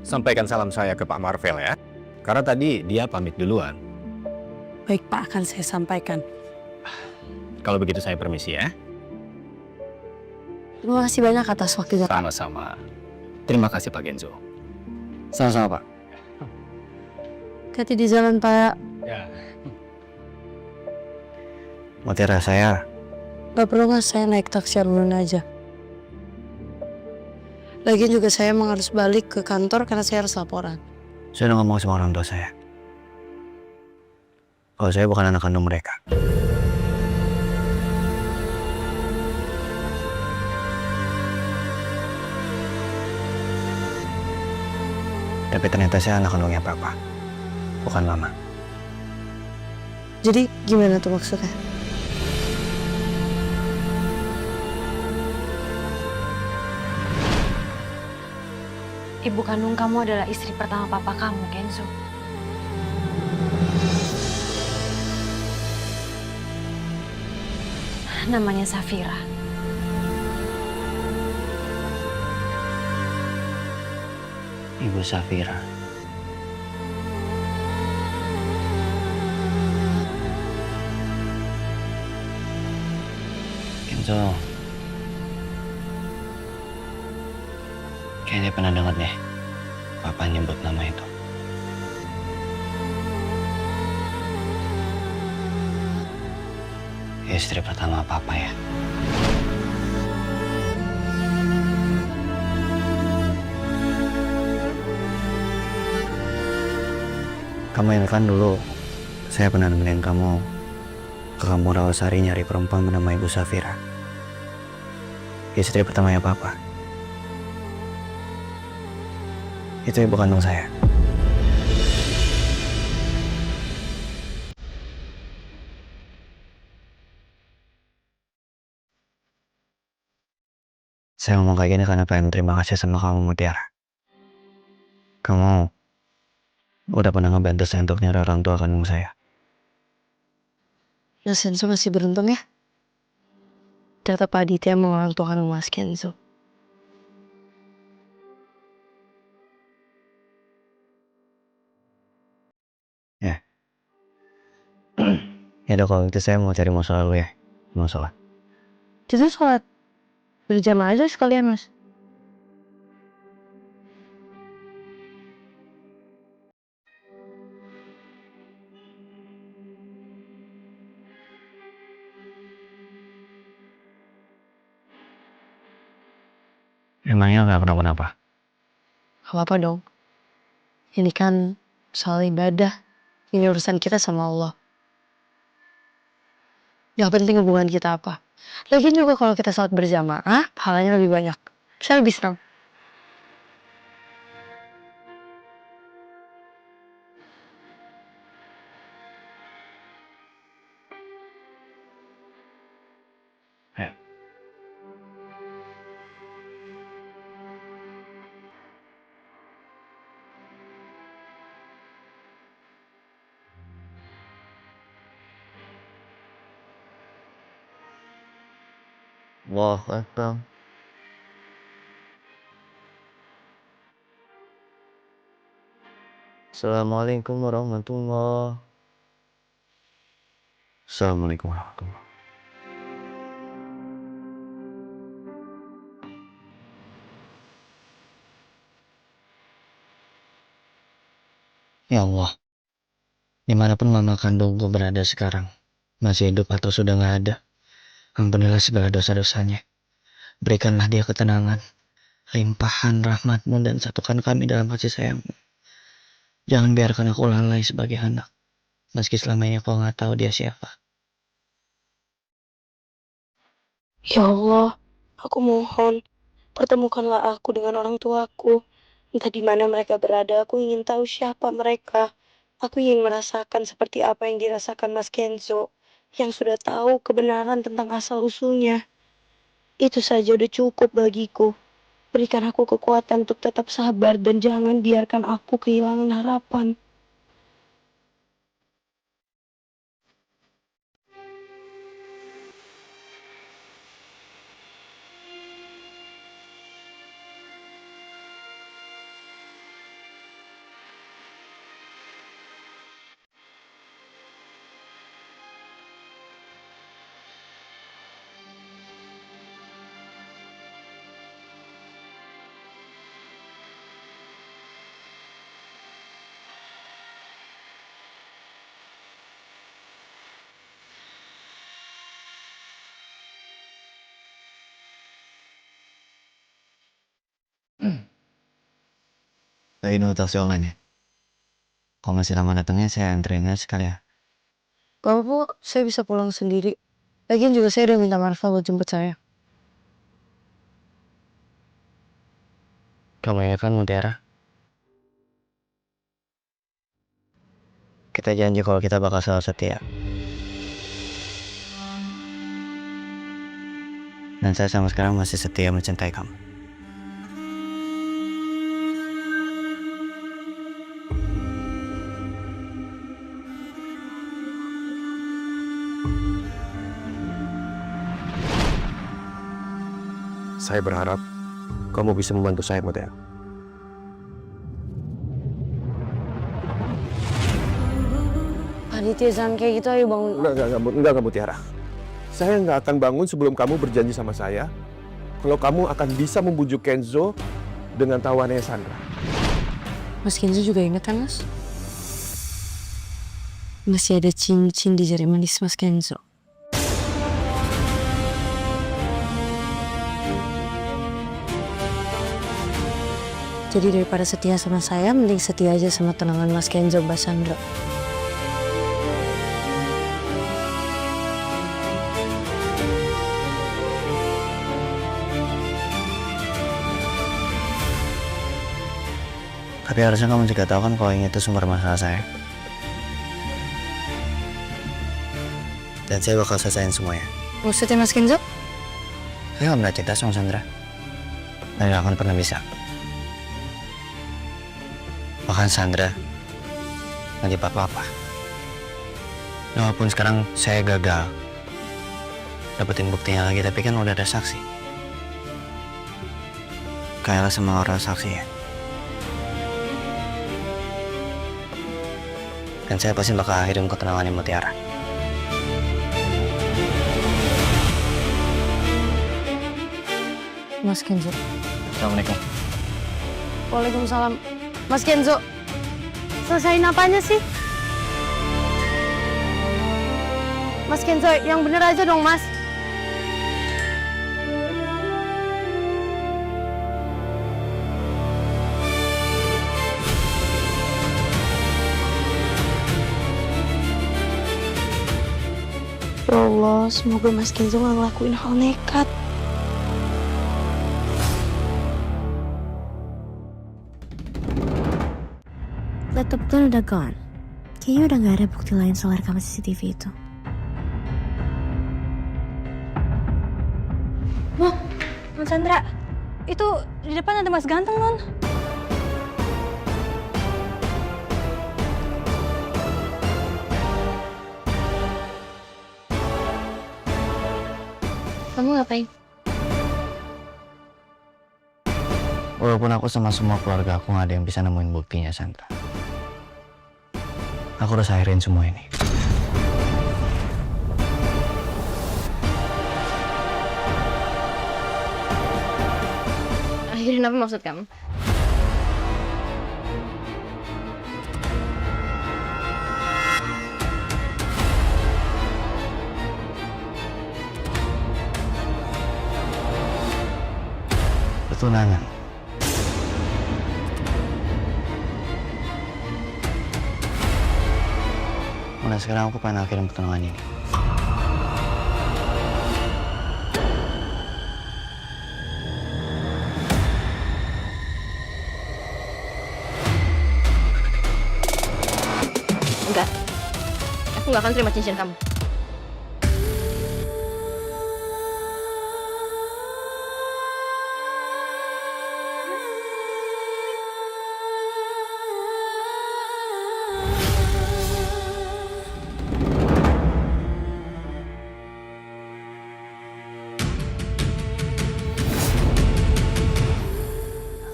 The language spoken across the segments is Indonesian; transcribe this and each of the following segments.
Sampaikan salam saya ke Pak Marvel ya. Karena tadi dia pamit duluan. Baik Pak, akan saya sampaikan. Kalau begitu saya permisi ya. Terima kasih banyak atas waktunya Pak. Sama-sama. Terima kasih Pak Genzo. Sama-sama, Pak. Hati di jalan Pak. Ya. Mutiara, saya Gak perlu nggak, saya naik taksi dulu aja. Lagian juga saya emang harus balik ke kantor karena saya harus laporan. udah ngomong sama orang tua saya. Kalau saya bukan anak kandung mereka. Tapi ternyata saya anak kandungnya Papa, bukan Mama. Jadi gimana tuh maksudnya? Ibu kandung kamu adalah istri pertama papa kamu, Kenzo. Namanya Safira. Ibu Safira. Kenzo. Kayaknya pernah dengar deh Papa nyebut nama itu. Istri pertama Papa ya. Kamu ingat kan dulu saya pernah nemenin kamu ke kampung Rawasari nyari perempuan bernama Ibu Safira. Istri pertamanya Papa. Itu ibu kandung saya. Saya ngomong kayak gini karena pengen terima kasih sama kamu, Mutiara. Kamu udah pernah ngebantu saya untuk nyari orang tua kandung saya. Mas Kenzo masih beruntung ya. Ternyata Pak Aditya emang orang tua kandung Mas Kenzo. Ya udah kalau gitu saya mau cari musola dulu ya. Musola. Jadi sholat berjamaah aja sekalian Mas. Emangnya nggak kenapa-napa? Gak apa-apa dong. Ini kan soal ibadah. Ini urusan kita sama Allah. Yang penting hubungan kita apa. Lagian juga kalau kita sholat berjamaah, pahalanya lebih banyak. Saya lebih senang. Ya. Allahu Akbar. Assalamualaikum warahmatullahi. Assalamualaikum warahmatullahi. Ya Allah, dimanapun mama kandungku berada sekarang, masih hidup atau sudah nggak ada, ampunilah segala dosa-dosanya. Berikanlah dia ketenangan, limpahan rahmatmu dan satukan kami dalam kasih sayangmu. Jangan biarkan aku lalai sebagai anak, meski selama ini kau nggak tahu dia siapa. Ya Allah, aku mohon, pertemukanlah aku dengan orang tuaku. Entah di mana mereka berada, aku ingin tahu siapa mereka. Aku ingin merasakan seperti apa yang dirasakan Mas Kenzo, yang sudah tahu kebenaran tentang asal-usulnya. Itu saja udah cukup bagiku. Berikan aku kekuatan untuk tetap sabar dan jangan biarkan aku kehilangan harapan. Lagi nunggu taksi online ya? Kalau masih lama datangnya saya anterin aja sekali ya. Gak apa-apa, saya bisa pulang sendiri. Lagian juga saya udah minta Marfa buat jemput saya. Kamu ya kan Mutiara? Kita janji kalau kita bakal selalu setia. Dan saya sama sekarang masih setia mencintai kamu. Saya berharap kamu bisa membantu saya, Mutiara. Aditya, jangan kayak gitu, ayo bangun. Enggak, Mutiara. Saya nggak akan bangun sebelum kamu berjanji sama saya kalau kamu akan bisa membujuk Kenzo dengan tawanannya Sandra. Mas Kenzo juga ingat kan, Mas? Masih ada cincin di jari manis Mas Kenzo. Jadi daripada setia sama saya, mending setia aja sama tunangan Mas Kenzo, Mbak Sandra. Tapi harusnya kamu juga tahu kan kalau ini itu sumber masalah saya. Dan saya bakal selesaiin semuanya. Maksudnya Mas Kenzo? Saya gak pernah cinta sama Sandra. Dan gak akan pernah bisa. Bahkan Sandra lagi apa-apa. Walaupun sekarang saya gagal dapetin buktinya lagi, tapi kan udah ada saksi. Kayalah sama orang saksi ya. Dan saya pasti bakal akhirin ketenangannya Mutiara. Mas Kenzo. Assalamualaikum. Waalaikumsalam. Mas Kenzo, selesain apanya sih? Mas Kenzo, yang bener aja dong, Mas. Ya Allah, semoga Mas Kenzo gak ngelakuin hal nekat. Laptop kan udah gone. Kayaknya udah gak ada bukti lain soal rekaman CCTV itu. Wah, Non Sandra, itu di depan ada Mas Ganteng, Non. Kamu ngapain? Walaupun aku sama semua keluarga aku gak ada yang bisa nemuin buktinya, Sandra. Aku harus akhirin semua ini. Akhirin apa maksud kamu? Pertunangan. Mulai sekarang aku pengen akhirin pertunangan ini. Enggak. Aku gak akan terima cincin kamu.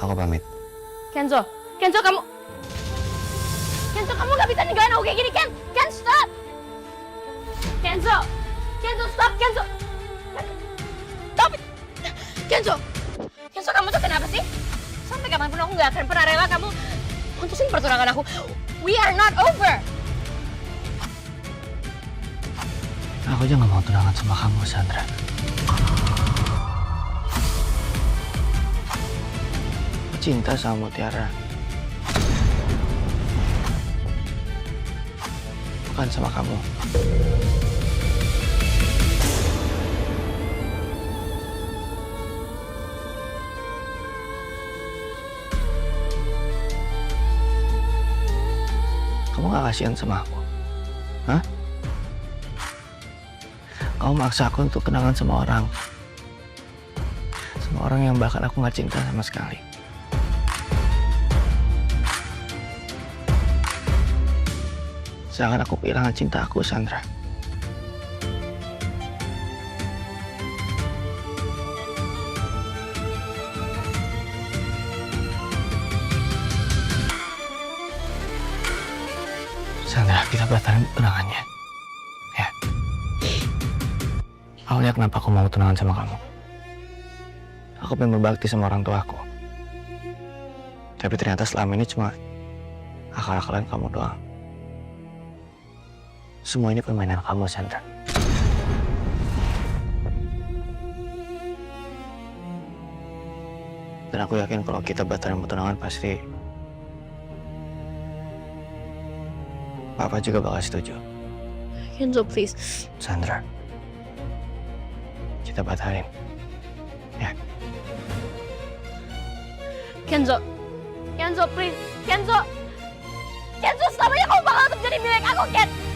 Aku pamit. Kenzo, Kenzo kamu gak bisa ninggalin aku kayak gini, Ken! Ken, stop! Kenzo! Kenzo, stop, Kenzo! Stop it! Kenzo! Kenzo, kamu tuh kenapa sih? Sampai kapanpun aku gak akan pernah rela kamu putusin pertunangan aku. We are not over! Aku aja gak mau tunangan sama kamu, Sandra. Aku cinta sama Mutiara. lakukan sama kamu. Kamu gak kasihan sama aku? Hah? Kamu maksa aku untuk kenangan sama orang. Sama orang yang bahkan aku gak cinta sama sekali. Seakan aku kehilangan cinta aku, Sandra. Sandra, kita batalin tunangannya. Ya. Aku lihat kenapa aku mau tunangan sama kamu. Aku pengen berbakti sama orang tua aku. Tapi ternyata selama ini cuma akal-akalan kamu doang. Semua ini permainan kamu, Sandra. Dan aku yakin kalau kita batalin tunangan pasti Papa juga bakal setuju. Kenzo, please. Sandra, kita batalin. Ya. Kenzo. Kenzo, please. Kenzo. Kenzo, selamanya kamu bakal tetap jadi milik aku, Ken.